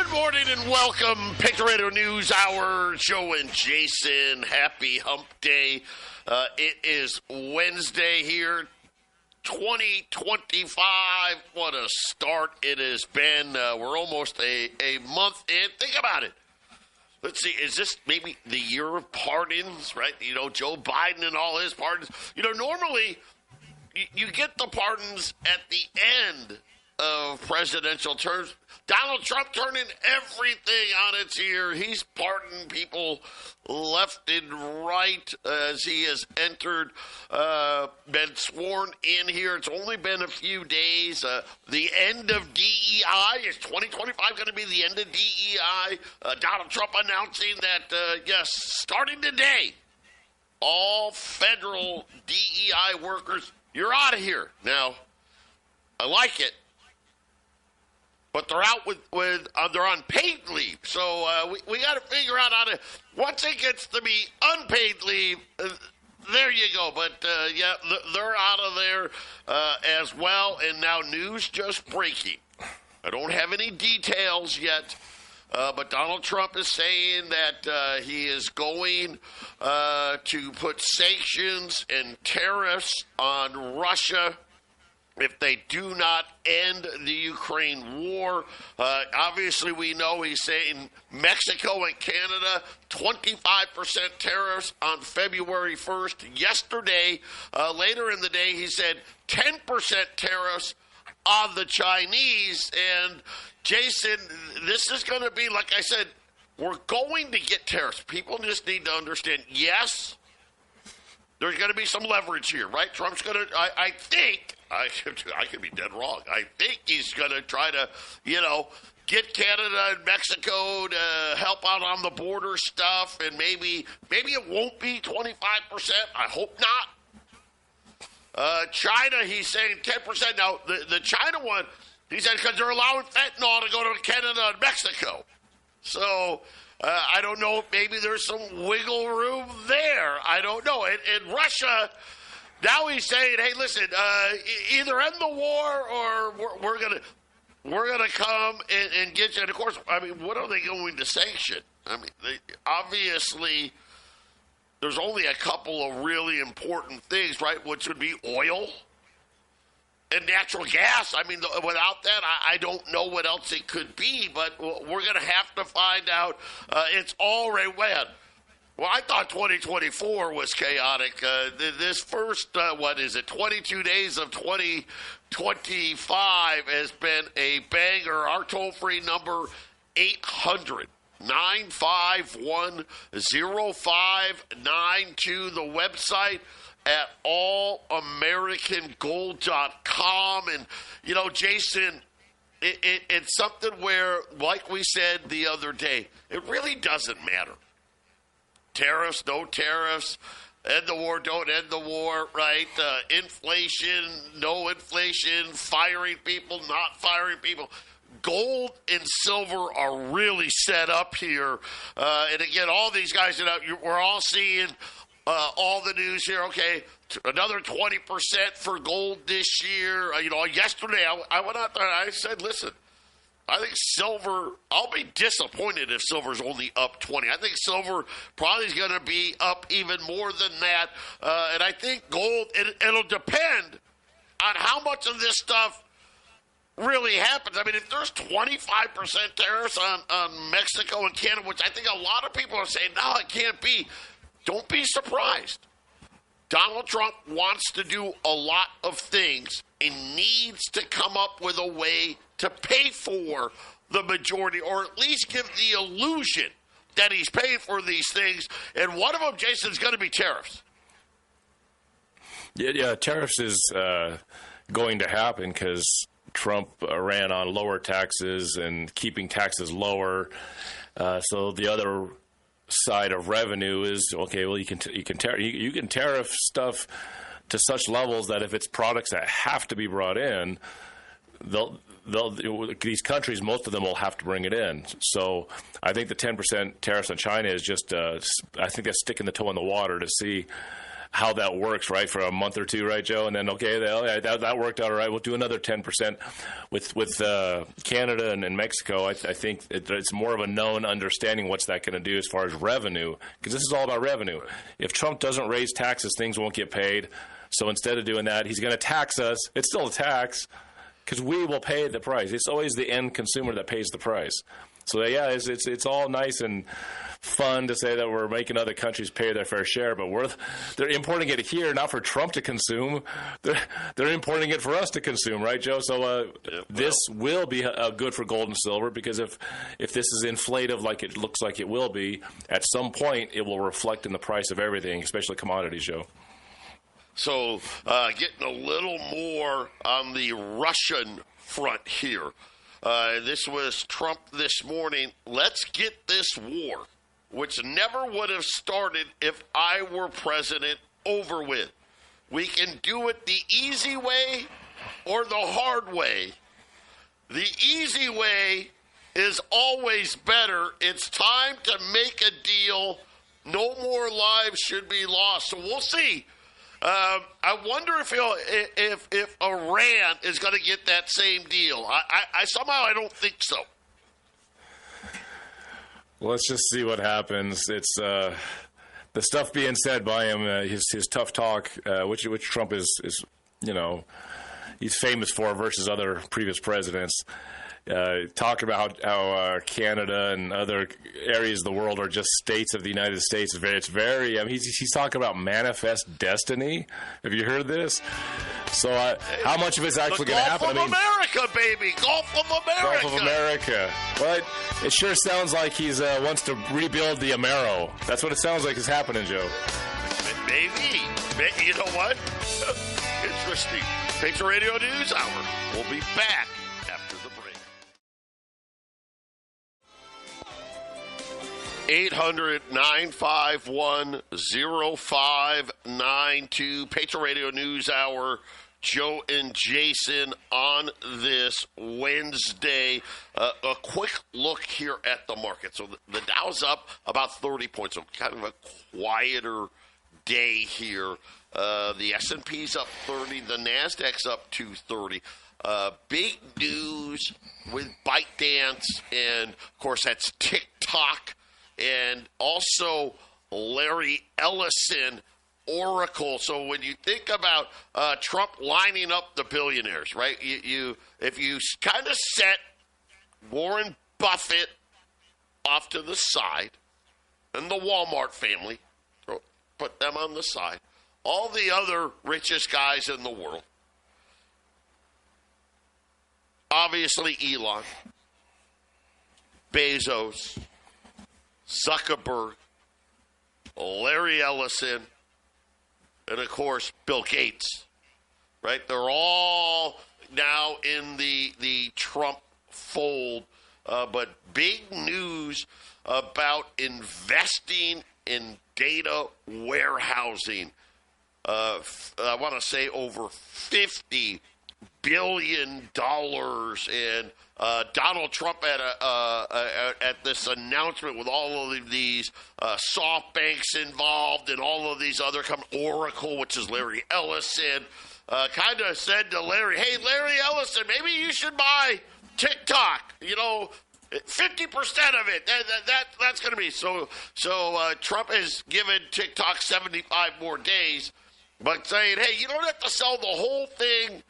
Good morning and welcome, Patriot News Hour. Joe and Jason, happy hump day. It is Wednesday here, 2025. What a start it has been. We're almost a month in. Think about it. Let's see, is this maybe the year of pardons, right? You know, Joe Biden and all his pardons. You know, normally you get the pardons at the end of presidential terms. Donald Trump turning everything on its ear. He's pardoning people left and right as he has entered, been sworn in here. It's only been a few days. The end of DEI. Is 2025 going to be the end of DEI? Donald Trump announcing that, yes, starting today, all federal DEI workers, you're out of here. Now, I like it. But they're out they're on paid leave. So we got to figure out how to, once it gets to be unpaid leave, there you go. But, yeah, they're out of there as well. And now news just breaking. I don't have any details yet, but Donald Trump is saying that he is going to put sanctions and tariffs on Russia if they do not end the Ukraine war. Obviously, we know he's saying Mexico and Canada, 25% tariffs on February 1st. Yesterday, later in the day, he said 10% tariffs on the Chinese. And, Jason, this is going to be, like I said, we're going to get tariffs. People just need to understand, yes, there's going to be some leverage here, right? Trump's going to, I think, I could be dead wrong. I think he's going to try to, get Canada and Mexico to help out on the border stuff, and maybe it won't be 25%. I hope not. China, he's saying 10%. Now, the China one, he said because they're allowing fentanyl to go to Canada and Mexico. So I don't know. Maybe there's some wiggle room there. I don't know. And Russia, now he's saying, hey, listen, either end the war or we're gonna come and get you. And, of course, I mean, what are they going to sanction? I mean, obviously, there's only a couple of really important things, right, which would be oil and natural gas. I mean, without that, I don't know what else it could be, but we're going to have to find out. It's already wet. Well, I thought 2024 was chaotic. This first, 22 days of 2025 has been a banger. Our toll-free number, 800-951-0592. The website at allamericangold.com. And, Jason, it's something where, like we said the other day, it really doesn't matter. Tariffs, no tariffs, end the war, don't end the war, right? Inflation, no inflation, firing people, not firing people. Gold and silver are really set up here. And again, all these guys, we're all seeing all the news here. Okay, another 20% for gold this year. Yesterday I went out there and I said, listen, I think silver, I'll be disappointed if silver's only up 20. I think silver probably is going to be up even more than that. And I think gold, it'll depend on how much of this stuff really happens. I mean, if there's 25% tariffs on Mexico and Canada, which I think a lot of people are saying, no, it can't be, don't be surprised. Donald Trump wants to do a lot of things and needs to come up with a way to pay for the majority, or at least give the illusion that he's paying for these things. And one of them, Jason, is going to be tariffs. Yeah, tariffs is going to happen because Trump ran on lower taxes and keeping taxes lower. So the other side of revenue is, okay, well, you can tariff stuff to such levels that if it's products that have to be brought in, these countries, most of them will have to bring it in. So I think the 10% tariffs on China is just, I think that's sticking the toe in the water to see how that works, right, for a month or two, right, Joe? And then, okay, that worked out all right. We'll do another 10% with Canada and Mexico. I think it's more of a known understanding what's that going to do as far as revenue, because this is all about revenue. If Trump doesn't raise taxes, things won't get paid. So instead of doing that, he's going to tax us. It's still a tax because we will pay the price. It's always the end consumer that pays the price. So, yeah, it's all nice and fun to say that we're making other countries pay their fair share, but they're importing it here, not for Trump to consume. They're importing it for us to consume, right, Joe? So this will be good for gold and silver, because if this is inflative like it looks like it will be, at some point it will reflect in the price of everything, especially commodities, Joe. So getting a little more on the Russian front here. This was Trump this morning. Let's get this war, which never would have started if I were president, over with. We can do it the easy way or the hard way. The easy way is always better. It's time to make a deal. No more lives should be lost. So we'll see. I wonder if Iran is going to get that same deal. I somehow I don't think so. Well, let's just see what happens. It's the stuff being said by him, his tough talk, which Trump is he's famous for versus other previous presidents. Talk about how Canada and other areas of the world are just states of the United States. It's very. I mean, he's talking about manifest destiny. Have you heard this? So, how much of it's actually going to happen? Gulf of America, baby, Gulf of America. Gulf of America. But it sure sounds like he's wants to rebuild the Amero. That's what it sounds like is happening, Joe. Maybe. You know what? Interesting. Patriot Radio News Hour. We'll be back after the break. 800-951-0592. Patriot Radio News Hour. Joe and Jason on this Wednesday. A quick look here at the market. So the Dow's up about 30 points. So kind of a quieter day here. The S&P's up 30. The Nasdaq's up 230. Big news with ByteDance, and of course that's TikTok. And also Larry Ellison, Oracle. So when you think about Trump lining up the billionaires, right? If you kind of set Warren Buffett off to the side and the Walmart family, put them on the side, all the other richest guys in the world, obviously Elon, Bezos, Zuckerberg, Larry Ellison, and, of course, Bill Gates, right? They're all now in the Trump fold. But big news about investing in data warehousing. I want to say over $50 billion. And Donald Trump at this announcement with all of these SoftBanks involved and all of these other companies, Oracle, which is Larry Ellison, kind of said to Larry, hey, Larry Ellison, maybe you should buy TikTok. 50% of it. That's going to be. So Trump has given TikTok 75 more days, but saying, hey, you don't have to sell the whole thing,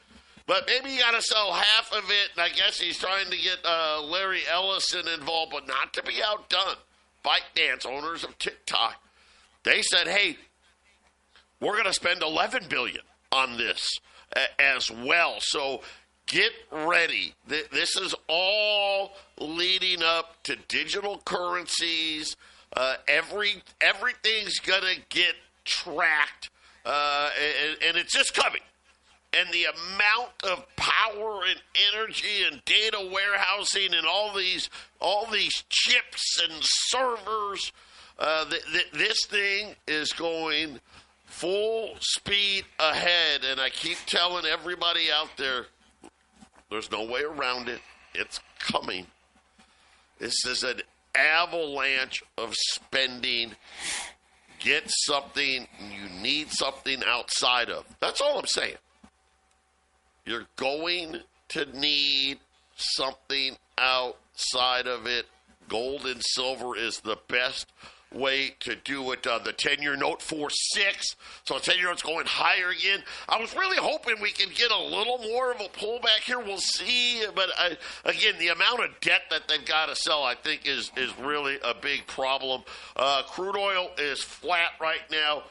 but maybe you got to sell half of it. And I guess he's trying to get Larry Ellison involved, but not to be outdone. ByteDance, owners of TikTok, they said, hey, we're going to spend $11 billion on this as well. So get ready. This is all leading up to digital currencies. Everything's going to get tracked, and it's just coming. And the amount of power and energy and data warehousing and all these chips and servers, this thing is going full speed ahead. And I keep telling everybody out there, there's no way around it. It's coming. This is an avalanche of spending get something you need something outside of. That's all I'm saying. You're going to need something outside of it. Gold and silver is the best way to do it. The 10-year note 4.6, so the 10-year note's going higher again. I was really hoping we can get a little more of a pullback here. We'll see, but again, the amount of debt that they've got to sell, I think, is really a big problem. Crude oil is flat right now.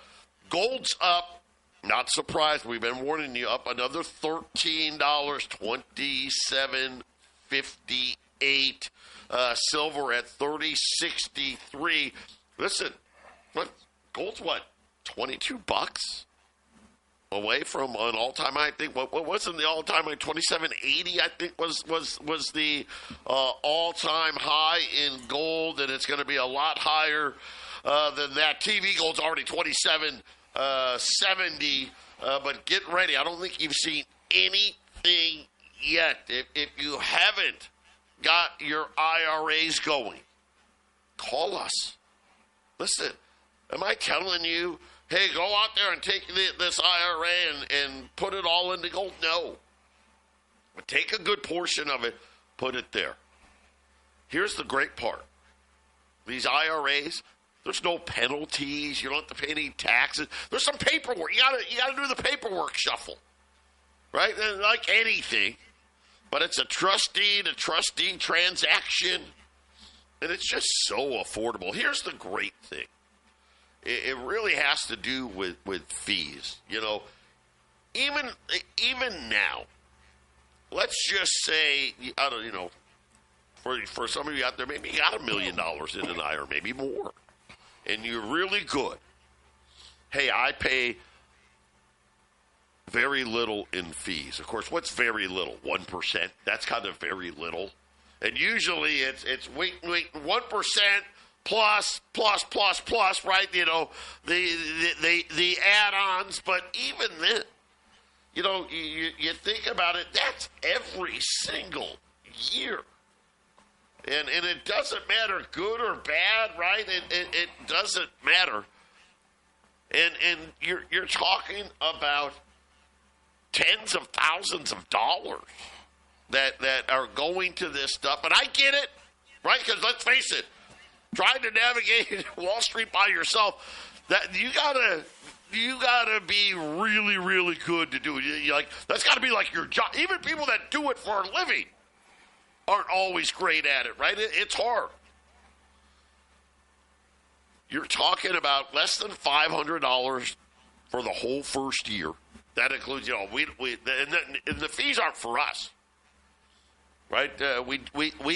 Gold's up. Not surprised. We've been warning you, up another $13, $27.58. Silver at $30.63. Listen, gold's what? $22 away from an all-time high. I think what wasn't the all-time high? $27.80. I think was the all-time high in gold, and it's going to be a lot higher than that. TV gold's already $27.70. But get ready. I don't think you've seen anything yet. If you haven't got your IRAs going, call us. Listen, am I telling you, hey, go out there and take this IRA and put it all into gold? No. But take a good portion of it, put it there. Here's the great part. These IRAs, there's no penalties. You don't have to pay any taxes. There's some paperwork. You gotta do the paperwork shuffle, right? Like anything. But it's a trustee to trustee transaction, and it's just so affordable. Here's the great thing. It really has to do with fees. You know, even now, let's just say, I don't, you know, for some of you out there, maybe you got $1 million in an IRA, maybe more, and you're really good. Hey, I pay very little in fees. Of course, what's very little? 1%. That's kind of very little. And usually it's 1% plus, right? You know, the add-ons. But even then, you know, you think about it, that's every single year. And it doesn't matter good or bad, right? It doesn't matter. And you're talking about tens of thousands of dollars that are going to this stuff. And I get it, right? Because let's face it, trying to navigate Wall Street by yourself, that you gotta be really, really good to do it. Like, that's got to be like your job. Even people that do it for a living aren't always great at it, right? It's hard. You're talking about less than $500 for the whole first year. That includes, you know, and the fees aren't for us, right? We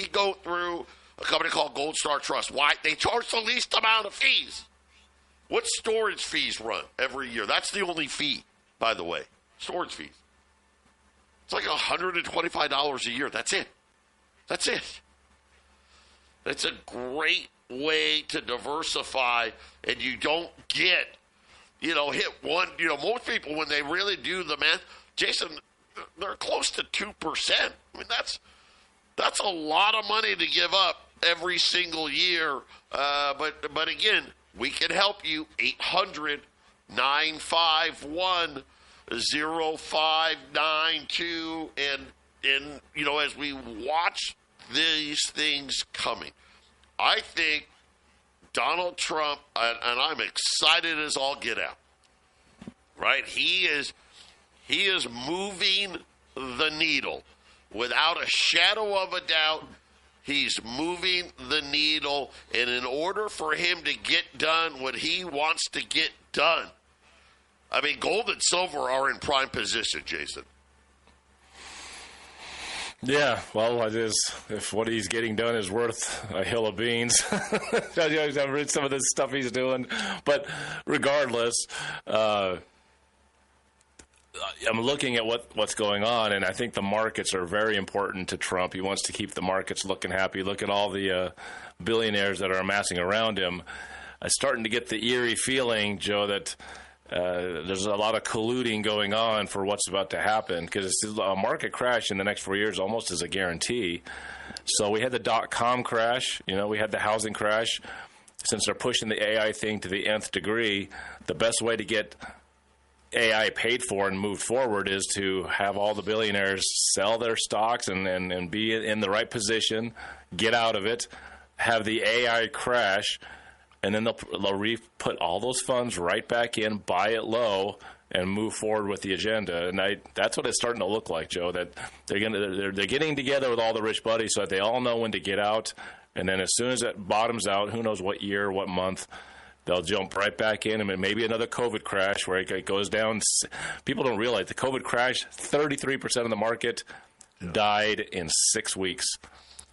go through a company called Gold Star Trust. Why? They charge the least amount of fees. What storage fees run every year? That's the only fee, by the way. Storage fees. It's like $125 a year. That's it. That's it. It's a great way to diversify, and you don't get, you know, hit one. You know, most people, when they really do the math, Jason, they're close to 2%. I mean, that's a lot of money to give up every single year. But again, we can help you. 800-951-0592. And you know, as we watch these things coming, I think Donald Trump, and I'm excited as all get out, right? He is moving the needle. Without a shadow of a doubt, he's moving the needle. And in order for him to get done what he wants to get done, I mean, gold and silver are in prime position, Jason. Yeah, well, it is. If what he's getting done is worth a hill of beans, I've read some of the stuff he's doing. But regardless, I'm looking at what's going on, and I think the markets are very important to Trump. He wants to keep the markets looking happy. Look at all the billionaires that are amassing around him. I'm starting to get the eerie feeling, Joe, that there's a lot of colluding going on for what's about to happen, because a market crash in the next 4 years almost is a guarantee. So we had the .com crash, you know, we had the housing crash. since they're pushing the AI thing to the nth degree, the best way to get AI paid for and moved forward is to have all the billionaires sell their stocks and be in the right position, get out of it, have the AI crash, and then they'll put all those funds right back in, buy it low, and move forward with the agenda. And that's what it's starting to look like, Joe, that they're getting together with all the rich buddies so that they all know when to get out. And then as soon as it bottoms out, who knows what year, what month, they'll jump right back in, and maybe another COVID crash where it goes down. People don't realize the COVID crash, 33% of the market died in 6 weeks.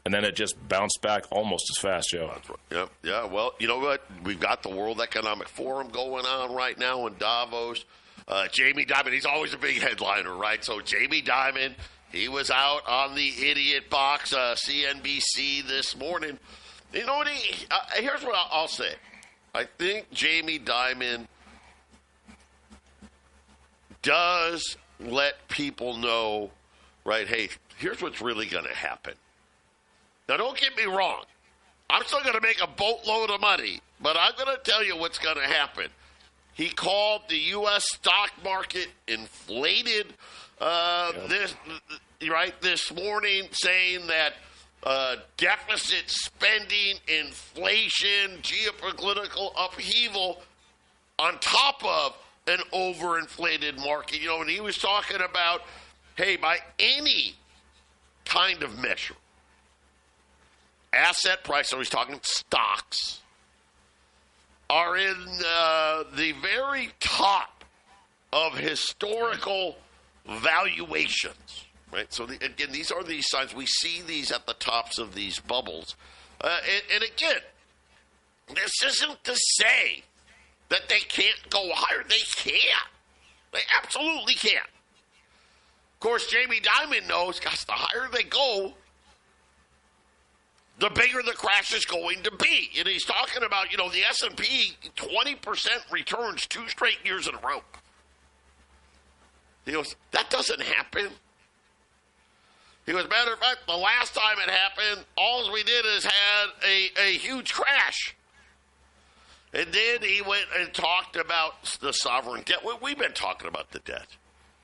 And then it just bounced back almost as fast, Joe. That's right. Yeah. Well, you know what? We've got the World Economic Forum going on right now in Davos. Jamie Dimon, he's always a big headliner, right? So Jamie Dimon, he was out on the idiot box, CNBC this morning. You know what? Here's what I'll say. I think Jamie Dimon does let people know, right, hey, here's what's really going to happen. Now, don't get me wrong. I'm still going to make a boatload of money, but I'm going to tell you what's going to happen. He called the U.S. stock market inflated this morning, saying that deficit spending, inflation, geopolitical upheaval on top of an overinflated market. You know, and he was talking about, hey, by any kind of measure, asset price, so he's talking stocks, are in the very top of historical valuations. Right, so again, these are these signs. We see these at the tops of these bubbles. And again, this isn't to say that they can't go higher. They can't. They absolutely can't. Of course, Jamie Dimon knows, gosh, the higher they go, the bigger the crash is going to be. And he's talking about, you know, the S&P, 20% returns 2 straight years in a row. He goes, that doesn't happen. He goes, matter of fact, the last time it happened, all we did is had a huge crash. And then he went and talked about the sovereign debt. We've been talking about the debt,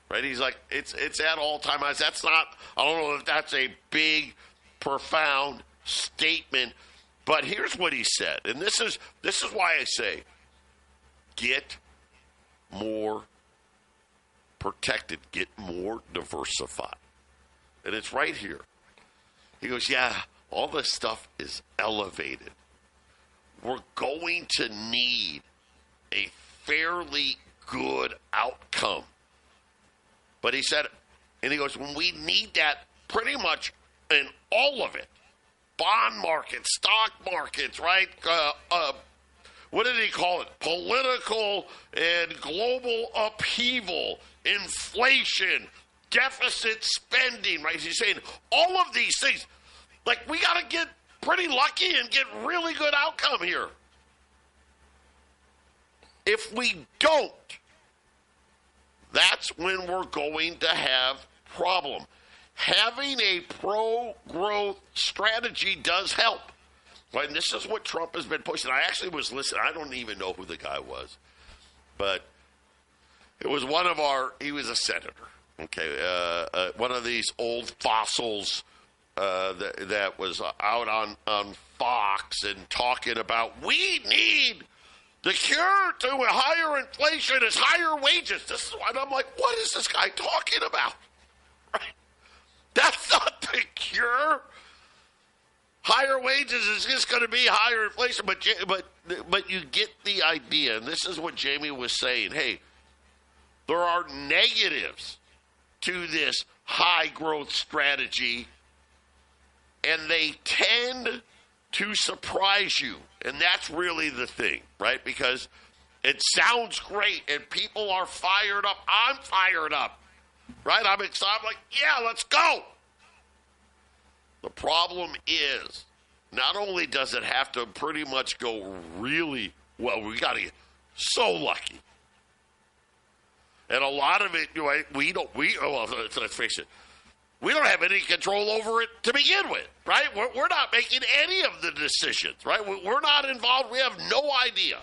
right? He's like, it's at all-time highs. That's not, I don't know if that's a big, profound statement, but here's what he said. And this is why I say, get more protected, get more diversified. And it's right here. He goes, yeah, all this stuff is elevated. We're going to need a fairly good outcome. But he said, and he goes, when we need that pretty much in all of it, bond markets, stock markets, right? What did he call it? Political and global upheaval, inflation, deficit spending, right? He's saying all of these things, like we got to get pretty lucky and get really good outcome here. If we don't, that's when we're going to have problem. Having a pro-growth strategy does help. Right? And this is what Trump has been pushing. I actually was listening. I don't even know who the guy was. But it was he was a senator. Okay, one of these old fossils that was out on Fox and talking about we need the cure to a higher inflation is higher wages. This is why I'm like, what is this guy talking about? Right? That's not the cure. Higher wages is just going to be higher inflation, but you get the idea. And this is what Jamie was saying. Hey, there are negatives to this high growth strategy, and they tend to surprise you. And that's really the thing, right? Because it sounds great and people are fired up. I'm fired up, right? I'm excited. I'm like, yeah, let's go. The problem is, not only does it have to pretty much go really well, we got to get so lucky. And a lot of it, right, let's face it, We don't have any control over it to begin with, right? We're not making any of the decisions, right? We're not involved. We have no idea.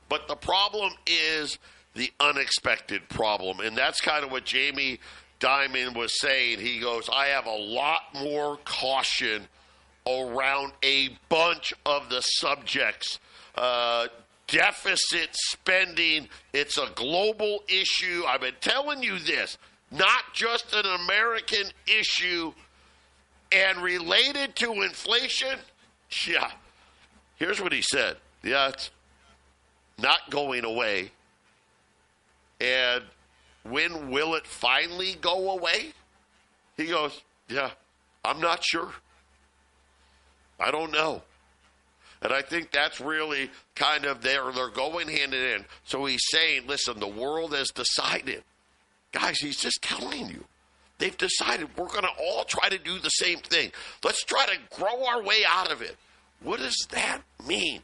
But the problem is the unexpected problem, and that's kind of what Jamie Dimon was saying. He goes, I have a lot more caution around a bunch of the subjects. Deficit spending, it's a global issue. I've been telling you this, not just an American issue, and related to inflation. Yeah, here's what he said. Yeah, it's not going away. And when will it finally go away? He goes, yeah, I'm not sure. I don't know. And I think that's really kind of they're going hand in hand. So he's saying, listen, the world has decided. Guys, he's just telling you. They've decided we're going to all try to do the same thing. Let's try to grow our way out of it. What does that mean?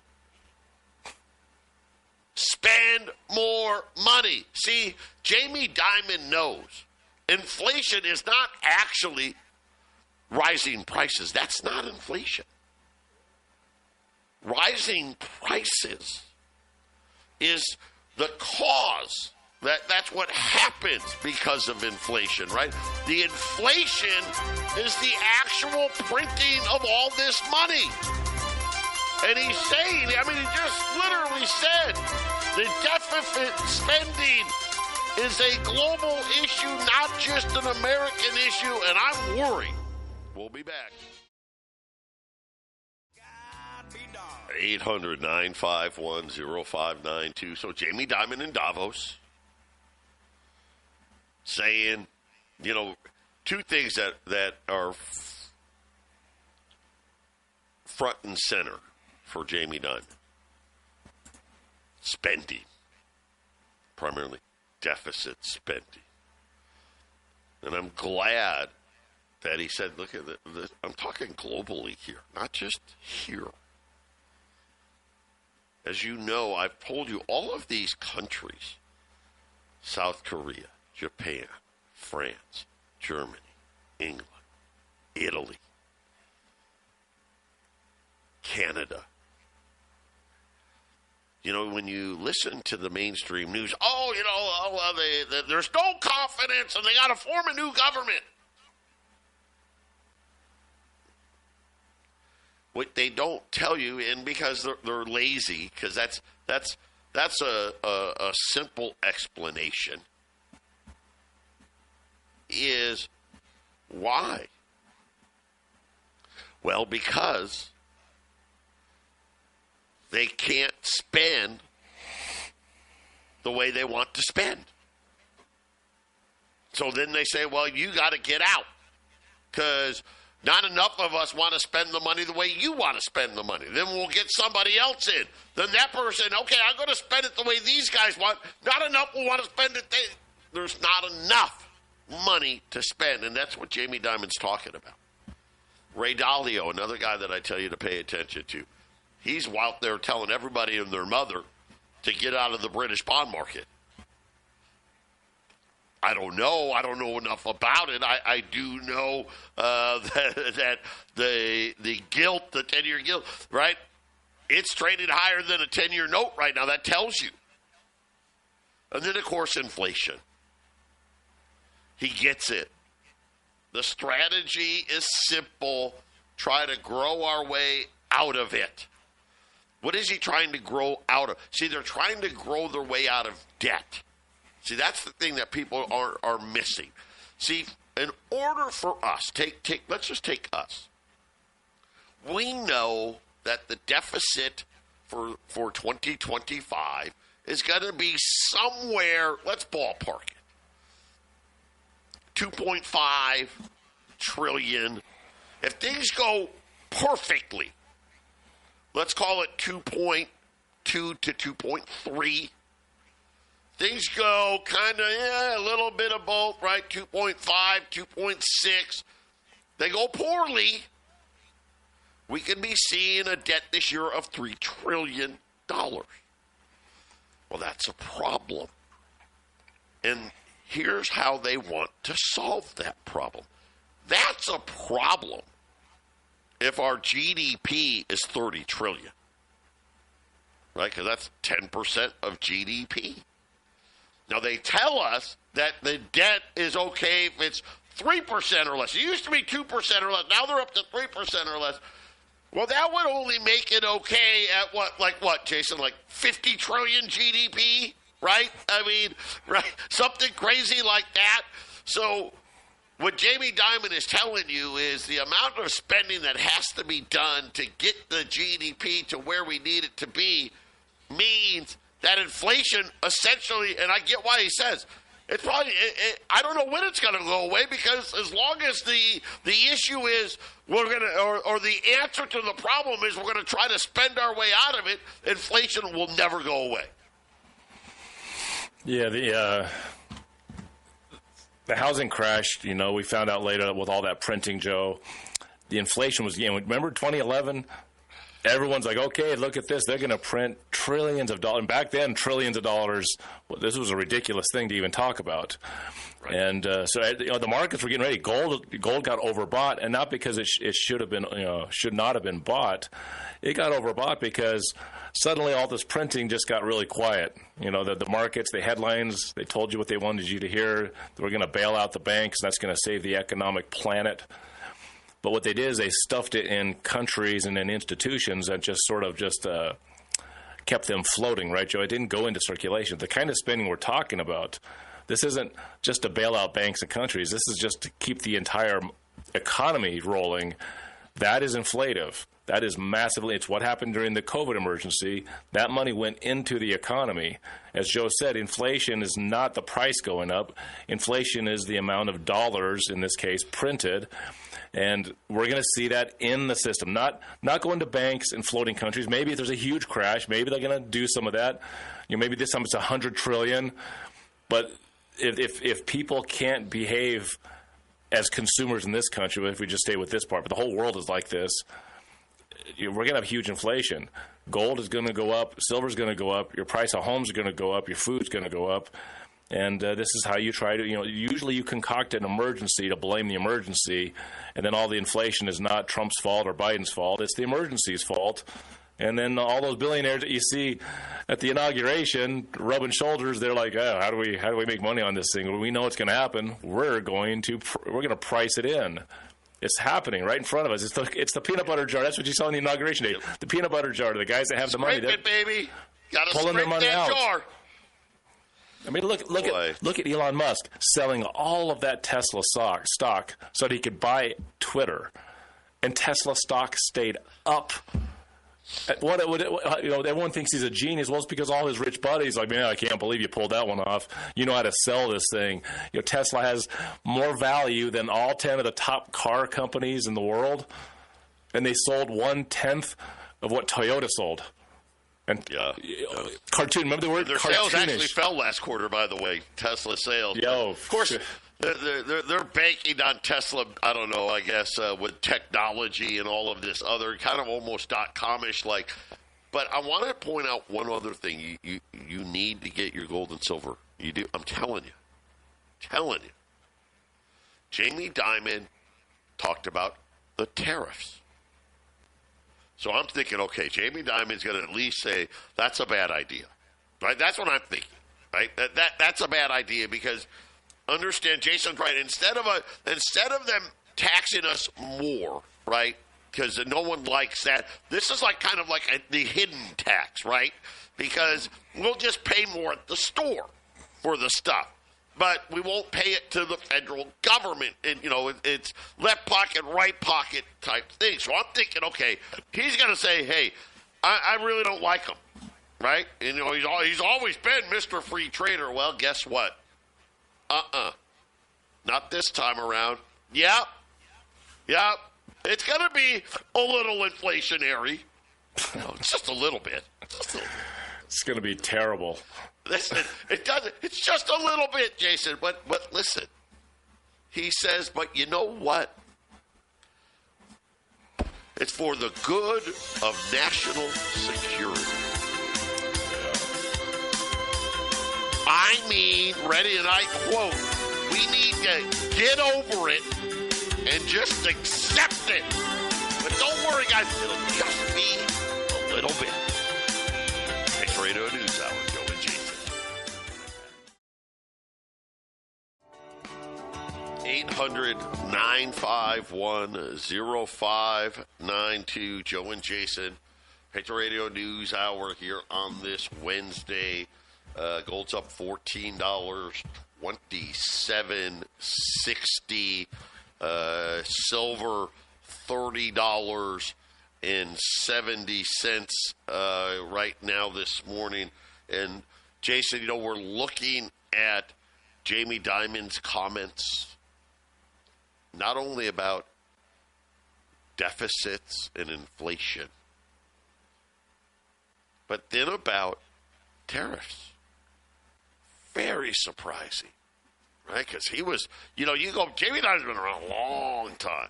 Spend more money. See, Jamie Dimon knows inflation is not actually rising prices. That's not inflation. Rising prices is the cause. That's what happens because of inflation, right? The inflation is the actual printing of all this money. And he's saying, I mean, he just literally said the deficit spending is a global issue, not just an American issue, and I'm worried. We'll be back. 800-951-0592. So Jamie Dimon in Davos saying, you know, two things that are front and center for Jamie Dimon. Spending. Primarily deficit spending. And I'm glad that he said, look at the I'm talking globally here, not just here. As you know, I've told you all of these countries, South Korea, Japan, France, Germany, England, Italy, Canada. You know, when you listen to the mainstream news, there's no confidence and they got to form a new government. What they don't tell you, and because they're lazy, because that's a simple explanation, is why? Well, because they can't spend the way they want to spend. So then they say, well, you got to get out because not enough of us want to spend the money the way you want to spend the money. Then we'll get somebody else in. Then that person, okay, I'm going to spend it the way these guys want. Not enough will want to spend it. There's not enough money to spend, and that's what Jamie Dimon's talking about. Ray Dalio, another guy that I tell you to pay attention to, he's out there telling everybody and their mother to get out of the British bond market. I don't know. I don't know enough about it. I do know that the gilt, the 10-year gilt, right? It's traded higher than a 10-year note right now. That tells you. And then, of course, inflation. He gets it. The strategy is simple. Try to grow our way out of it. What is he trying to grow out of? See, they're trying to grow their way out of debt. See, that's the thing that people are missing. See, in order for us, let's just take us. We know that the deficit for 2025 is going to be somewhere, let's ballpark it, 2.5 trillion. If things go perfectly, let's call it 2.2 to 2.3. Things go kind of, a little bit of both, right? 2.5, 2.6. They go poorly. We could be seeing a debt this year of $3 trillion. Well, that's a problem. And here's how they want to solve that problem. That's a problem if our GDP is $30 trillion, right? Because that's 10% of GDP. Now, they tell us that the debt is okay if it's 3% or less. It used to be 2% or less. Now they're up to 3% or less. Well, that would only make it okay at what, Jason? Like 50 trillion GDP, right? I mean, right? Something crazy like that. So what Jamie Dimon is telling you is the amount of spending that has to be done to get the GDP to where we need it to be means that inflation essentially, and I get why he says, it's probably, I don't know when it's going to go away, because as long as the issue is we're going to, or the answer to the problem is we're going to try to spend our way out of it, inflation will never go away. Yeah, the housing crash, we found out later with all that printing, Joe, the inflation was, remember 2011? Everyone's like, okay, look at this. They're going to print trillions of dollars. And back then, trillions of dollars, this was a ridiculous thing to even talk about. Right. And so the markets were getting ready. Gold got overbought, and not because it should have been, should not have been bought. It got overbought because suddenly all this printing just got really quiet. The markets, the headlines, they told you what they wanted you to hear. They were going to bail out the banks, and that's going to save the economic planet. But what they did is they stuffed it in countries and in institutions that just kept them floating, right, Joe? It didn't go into circulation. The kind of spending we're talking about, this isn't just to bail out banks and countries. This is just to keep the entire economy rolling. That is inflative. That is massively. It's what happened during the COVID emergency. That money went into the economy. As Joe said, inflation is not the price going up. Inflation is the amount of dollars, in this case, printed. And we're going to see that in the system, not going to banks and floating countries. Maybe if there's a huge crash, maybe they're going to do some of that. Maybe this time it's $100 trillion. But if people can't behave as consumers in this country, if we just stay with this part, but the whole world is like this, we're going to have huge inflation. Gold is going to go up. Silver is going to go up. Your price of homes is going to go up. Your food's going to go up. And this is how you try to, usually you concoct an emergency to blame the emergency, and then all the inflation is not Trump's fault or Biden's fault. It's the emergency's fault. And then all those billionaires that you see at the inauguration rubbing shoulders, they're like, oh, how do we make money on this thing? Well, we know it's going to happen. We're going to price it in. It's happening right in front of us. It's the peanut butter jar. That's what you saw on the inauguration day. The peanut butter jar. The guys that have the money, it, baby. Gotta pulling their money out. Jar. I mean, look at Elon Musk selling all of that Tesla stock so that he could buy Twitter, and Tesla stock stayed up. Everyone thinks he's a genius. Well, it's because all his rich buddies like, man, I can't believe you pulled that one off. You know how to sell this thing. Tesla has more value than all 10 of the top car companies in the world, and they sold 1/10 of what Toyota sold. And cartoon. Remember the word? Their sales actually fell last quarter, by the way. Tesla sales. Of course, they're banking on Tesla. I don't know. I guess with technology and all of this other kind of almost .com-ish like. But I want to point out one other thing. You need to get your gold and silver. You do. I'm telling you. Jamie Dimon talked about the tariffs. So I'm thinking, okay, Jamie Dimon's going to at least say that's a bad idea, right? That's what I'm thinking, right? That's a bad idea because understand, Jason's right. Instead of them taxing us more, right? Because no one likes that. This is kind of like the hidden tax, right? Because we'll just pay more at the store for the stuff. But we won't pay it to the federal government. And, it's left pocket, right pocket type thing. So I'm thinking, okay, he's going to say, hey, I really don't like him, right? And, he's always been Mr. Free Trader. Well, guess what? Not this time around. Yeah. It's going to be a little inflationary. It's just a little bit. It's going to be terrible. Listen, it doesn't. It's just a little bit, Jason. But listen, he says, but you know what? It's for the good of national security. I I mean, ready, and I quote, we need to get over it and just accept it. But don't worry, guys, it'll just be a little bit. Patriot Radio News Hour, Joe and Jason. 800-951-0592. Joe and Jason. Patriot Radio News Hour here on this Wednesday. Gold's up $14, $27.60. Silver $30.70 right now this morning. And Jason, we're looking at Jamie Dimon's comments, not only about deficits and inflation, but then about tariffs. Very surprising, right? Because he was, Jamie Dimon's been around a long time.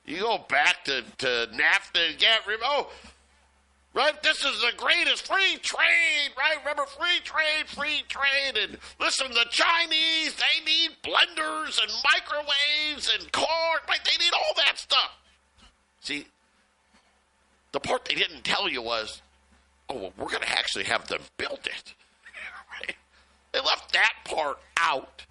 You go back to NAFTA and get right? This is the greatest free trade, right? Remember free trade. And listen, the Chinese, they need blenders and microwaves and corn, right? They need all that stuff. See, the part they didn't tell you was, we're going to actually have them build it. Right? They left that part out.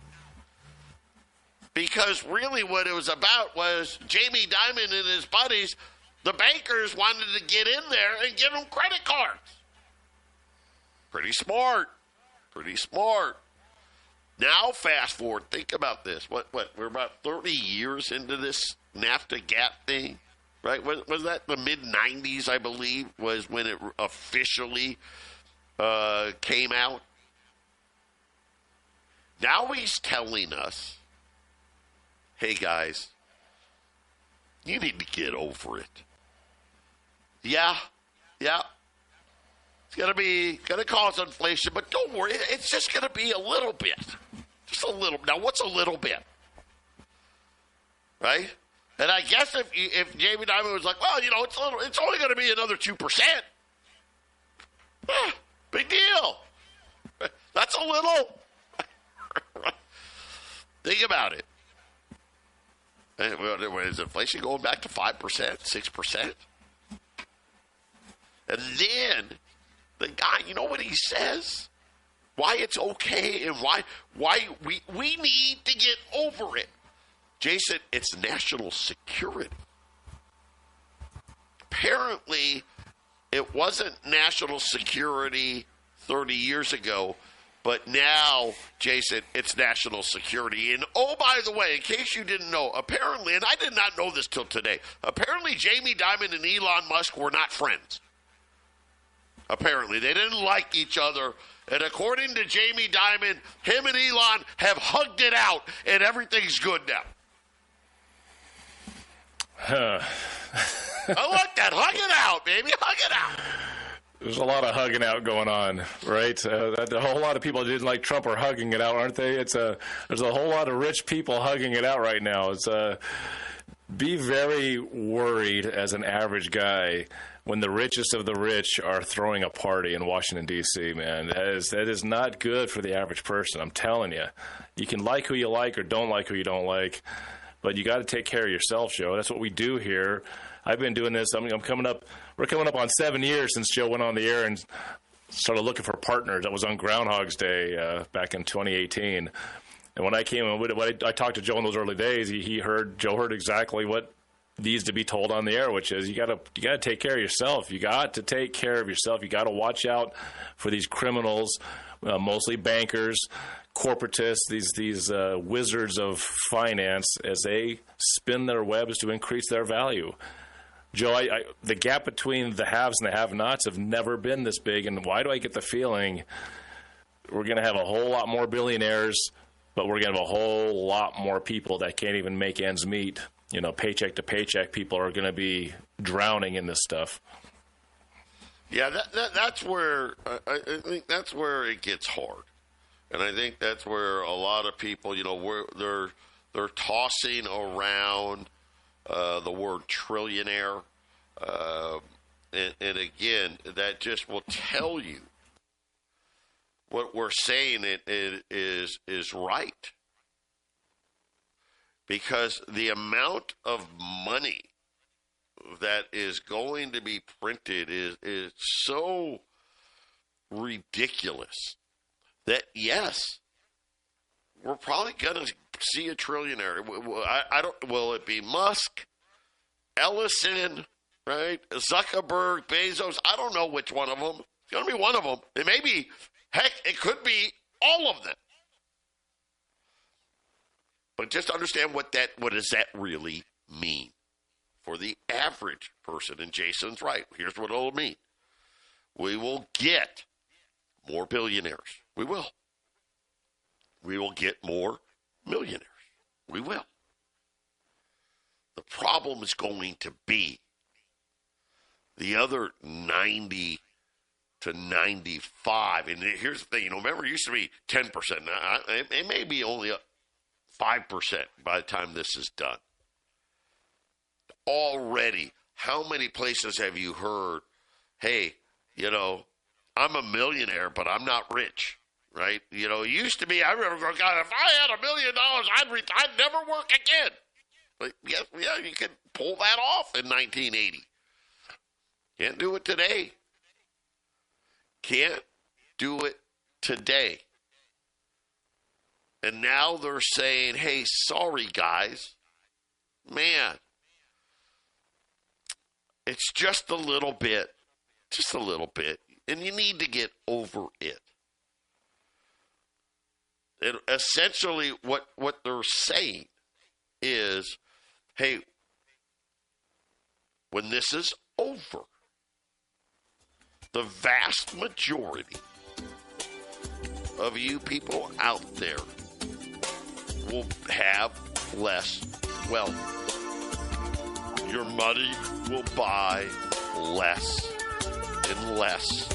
Because really what it was about was Jamie Dimon and his buddies, the bankers wanted to get in there and give them credit cards. Pretty smart. Now, fast forward, think about this. What we're about 30 years into this NAFTA GATT thing, right? Was that the mid-90s, I believe, was when it officially came out? Now he's telling us, hey, guys, you need to get over it. Yeah. It's going to cause inflation, but don't worry. It's just going to be a little bit. Just a little. Now, what's a little bit? Right? And I guess if Jamie Dimon was like, well, it's only going to be another 2%. Big deal. That's a little. Think about it. Is inflation going back to 5%, 6%? And then the guy, you know what he says? Why it's okay and why we need to get over it. Jason, it's national security. Apparently, it wasn't national security 30 years ago, but now, Jason, it's national security. And oh, by the way, in case you didn't know, apparently, and I did not know this till today, apparently Jamie Dimon and Elon Musk were not friends. Apparently, they didn't like each other. And according to Jamie Dimon, him and Elon have hugged it out, and everything's good now. I like that. Hug it out, baby. Hug it out. There's a lot of hugging out going on, right? A whole lot of people didn't like Trump are hugging it out, aren't they? There's a whole lot of rich people hugging it out right now. Be very worried as an average guy when the richest of the rich are throwing a party in Washington, D.C., man. That is not good for the average person, I'm telling you. You can like who you like or don't like who you don't like, but you got to take care of yourself, Joe. That's what we do here. I've been doing this. We're coming up on 7 years since Joe went on the air and started looking for partners. That was on Groundhog's Day back in 2018. And when I came in, I talked to Joe in those early days. Joe heard exactly what needs to be told on the air, which is you got to take care of yourself. You got to take care of yourself. You got to watch out for these criminals, mostly bankers, corporatists, these wizards of finance as they spin their webs to increase their value. Joe, the gap between the haves and the have-nots have never been this big, and why do I get the feeling we're going to have a whole lot more billionaires, but we're going to have a whole lot more people that can't even make ends meet? Paycheck to paycheck, people are going to be drowning in this stuff. Yeah, that's where I think that's where it gets hard, and I think that's where a lot of people, they're tossing around the word trillionaire, and again, that just will tell you what we're saying is right. Because the amount of money that is going to be printed is so ridiculous that, yes, we're probably going to see a trillionaire. I don't. Will it be Musk, Ellison, right? Zuckerberg, Bezos? I don't know which one of them. It's going to be one of them. It may be. Heck, it could be all of them. But just understand what does that really mean for the average person. And Jason's right. Here's what it'll mean. We will get more billionaires. We will. We will get more millionaires. We will. The problem is going to be the other 90 to 95. And here's the thing. Remember, it used to be 10%. Now, it may be only 5% by the time this is done. Already, how many places have you heard, hey, I'm a millionaire, but I'm not rich, right? It used to be, I remember going, God, if I had $1 million, I'd never work again. But yeah, you could pull that off in 1980. Can't do it today. Can't do it today. And now they're saying, hey, sorry, guys. Man, it's just a little bit. Just a little bit. And you need to get over it. And essentially, what they're saying is, hey, when this is over, the vast majority of you people out there will have less wealth. Your money will buy less and less.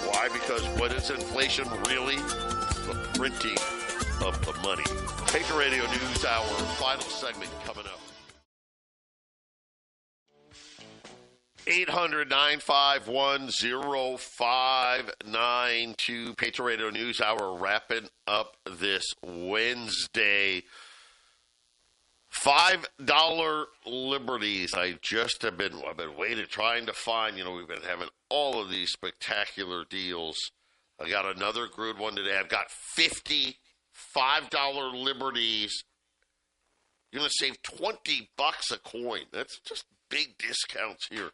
Why? Because what is inflation really? The printing of the money. Patriot Radio News Hour, final segment coming up. 800-951-0592. Patriot Radio News Hour wrapping up this Wednesday. $5 liberties. I've been waiting, trying to find, we've been having all of these spectacular deals. I got another good one today. I've got 50 $5 liberties. You're going to save $20 a coin. That's just big discounts here.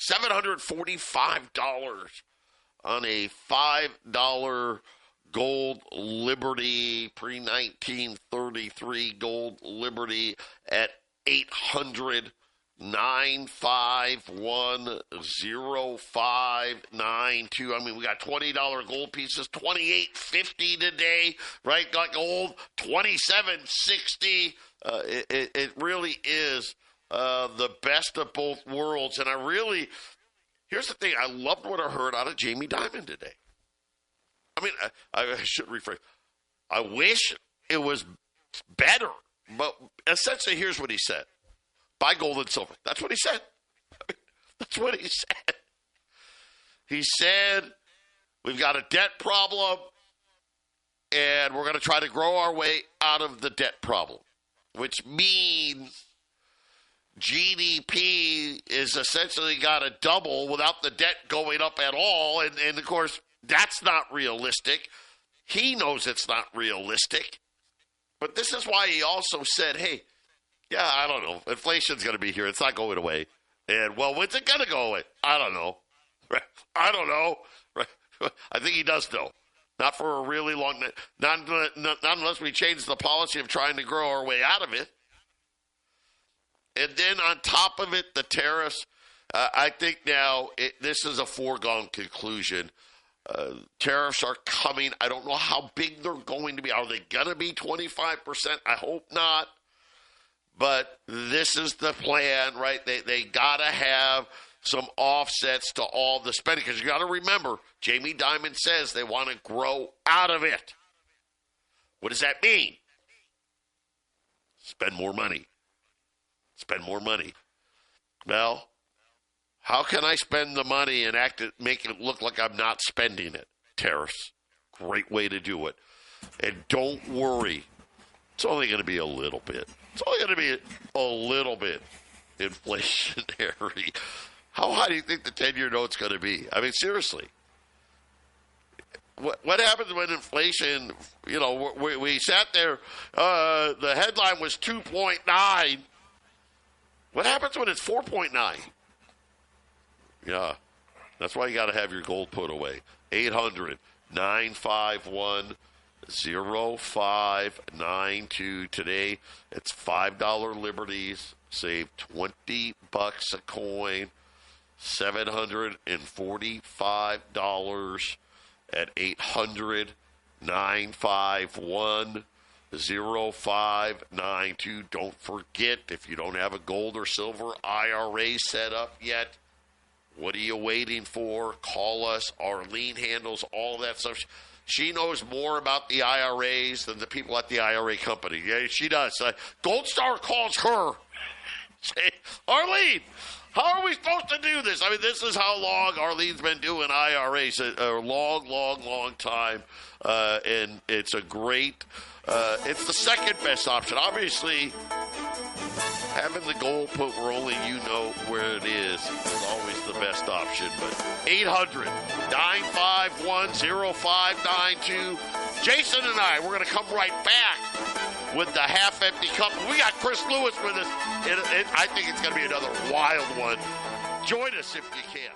$745 on a $5 gold Liberty, pre-1933 gold Liberty at 800-951-0592. I mean, we got $20 gold pieces, $28.50 today, right? Got gold, $27.60. It really is the best of both worlds. And here's the thing. I loved what I heard out of Jamie Dimon today. I mean, I should rephrase. I wish it was better, but essentially here's what he said. Buy gold and silver. That's what he said. That's what he said. He said, we've got a debt problem, and we're going to try to grow our way out of the debt problem, which means GDP is essentially got to double without the debt going up at all. And of course, that's not realistic. He knows it's not realistic. But this is why he also said, hey, yeah, I don't know. Inflation's going to be here. It's not going away. And, well, when's it going to go away? I don't know. I don't know. I think he does know. Not for a really long time. Not unless we change the policy of trying to grow our way out of it. And then on top of it, the tariffs, I think now this is a foregone conclusion. Tariffs are coming. I don't know how big they're going to be. Are they going to be 25%? I hope not. But this is the plan, right? They got to have some offsets to all the spending. Because you got to remember, Jamie Dimon says they want to grow out of it. What does that mean? Spend more money. Spend more money. Well, how can I spend the money and make it look like I'm not spending it? Tariffs. great way to do it. And don't worry. It's only going to be a little bit. It's only going to be a little bit inflationary. How high do you think the 10-year note's going to be? I mean, seriously. What happens when inflation, we sat there, the headline was 2.9. What happens when it's 4.9? Yeah, that's why you got to have your gold put away. 800-951-0592. Today, it's $5 Liberties. Save $20 a coin. $745 at 800-951-0592. Don't forget, if you don't have a gold or silver IRA set up yet, what are you waiting for? Call us. Arlene handles all that stuff. She knows more about the IRAs than the people at the IRA company. Yeah, she does. Gold Star calls her. Say, Arlene, how are we supposed to do this? I mean, this is how long Arlene's been doing IRAs, a long, long, long time. And it's a great, it's the second best option. Obviously, having the gold put where only you know where it is always the best option. But 800-951-0592. Jason and I, we're going to come right back with the half-empty cup. We got Chris Lewis with us. I think it's going to be another wild one. Join us if you can.